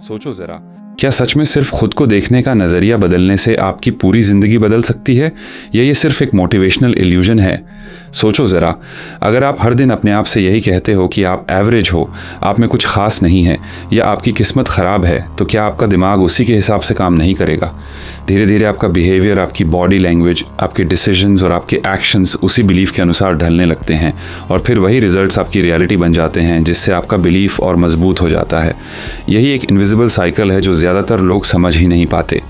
सोचो ज़रा, क्या सच में सिर्फ खुद को देखने का नज़रिया बदलने से आपकी पूरी ज़िंदगी बदल सकती है, या ये सिर्फ एक मोटिवेशनल इल्यूजन है? सोचो ज़रा, अगर आप हर दिन अपने आप से यही कहते हो कि आप एवरेज हो, आप में कुछ ख़ास नहीं है, या आपकी किस्मत ख़राब है, तो क्या आपका दिमाग उसी के हिसाब से काम नहीं करेगा? धीरे धीरे आपका बिहेवियर, आपकी बॉडी लैंग्वेज, आपके डिसीजंस और आपके एक्शंस उसी बिलीफ के अनुसार ढलने लगते हैं, और फिर वही रिजल्ट्स आपकी रियलिटी बन जाते हैं, जिससे आपका बिलीफ और मजबूत हो जाता है। यही एक इनविजिबल साइकिल है जो ज़्यादातर लोग समझ ही नहीं पाते।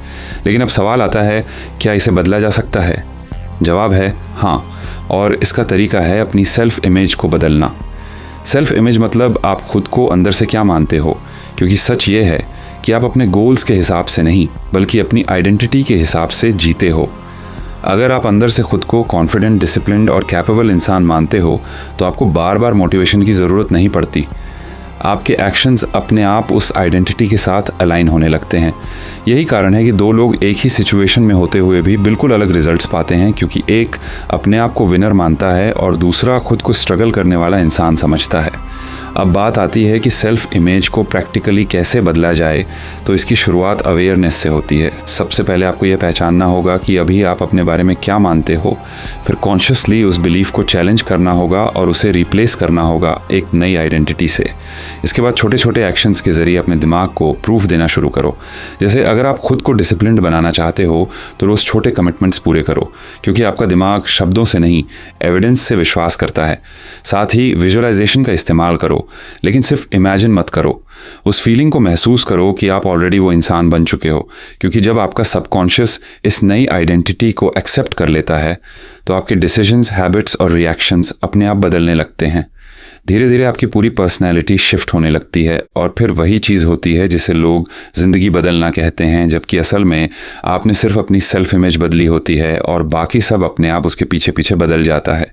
लेकिन अब सवाल आता है, क्या इसे बदला जा सकता है? जवाब है हाँ, और इसका तरीका है अपनी सेल्फ इमेज को बदलना। सेल्फ इमेज मतलब आप खुद को अंदर से क्या मानते हो, क्योंकि सच ये है कि आप अपने गोल्स के हिसाब से नहीं, बल्कि अपनी आइडेंटिटी के हिसाब से जीते हो। अगर आप अंदर से खुद को कॉन्फिडेंट, डिसिप्लिन्ड और कैपेबल इंसान मानते हो, तो आपको बार बार मोटिवेशन की ज़रूरत नहीं पड़ती। आपके एक्शंस अपने आप उस आइडेंटिटी के साथ अलाइन होने लगते हैं। यही कारण है कि दो लोग एक ही सिचुएशन में होते हुए भी बिल्कुल अलग रिजल्ट्स पाते हैं, क्योंकि एक अपने आप को विनर मानता है और दूसरा खुद को स्ट्रगल करने वाला इंसान समझता है। अब बात आती है कि सेल्फ इमेज को प्रैक्टिकली कैसे बदला जाए, तो इसकी शुरुआत अवेयरनेस से होती है। सबसे पहले आपको यह पहचानना होगा कि अभी आप अपने बारे में क्या मानते हो, फिर कॉन्शियसली उस बिलीफ को चैलेंज करना होगा और उसे रिप्लेस करना होगा एक नई आइडेंटिटी से। इसके बाद छोटे छोटे एक्शंस के ज़रिए अपने दिमाग को प्रूफ देना शुरू करो। जैसे अगर आप खुद को डिसिप्लिन्ड बनाना चाहते हो, तो रोज़ छोटे कमिटमेंट्स पूरे करो, क्योंकि आपका दिमाग शब्दों से नहीं, एविडेंस से विश्वास करता है। साथ ही विजुअलाइजेशन का इस्तेमाल करो, लेकिन सिर्फ इमेजिन मत करो। उस फीलिंग को महसूस करो कि आप ऑलरेडी वो इंसान बन चुके हो, क्योंकि जब आपका सबकॉन्शियस इस नई आइडेंटिटी को एक्सेप्ट कर लेता है, तो आपके डिसीजंस, हैबिट्स और रिएक्शंस अपने आप बदलने लगते हैं। धीरे धीरे आपकी पूरी पर्सनैलिटी शिफ्ट होने लगती है, और फिर वही चीज़ होती है जिसे लोग ज़िंदगी बदलना कहते हैं, जबकि असल में आपने सिर्फ अपनी सेल्फ इमेज बदली होती है और बाकी सब अपने आप उसके पीछे पीछे बदल जाता है।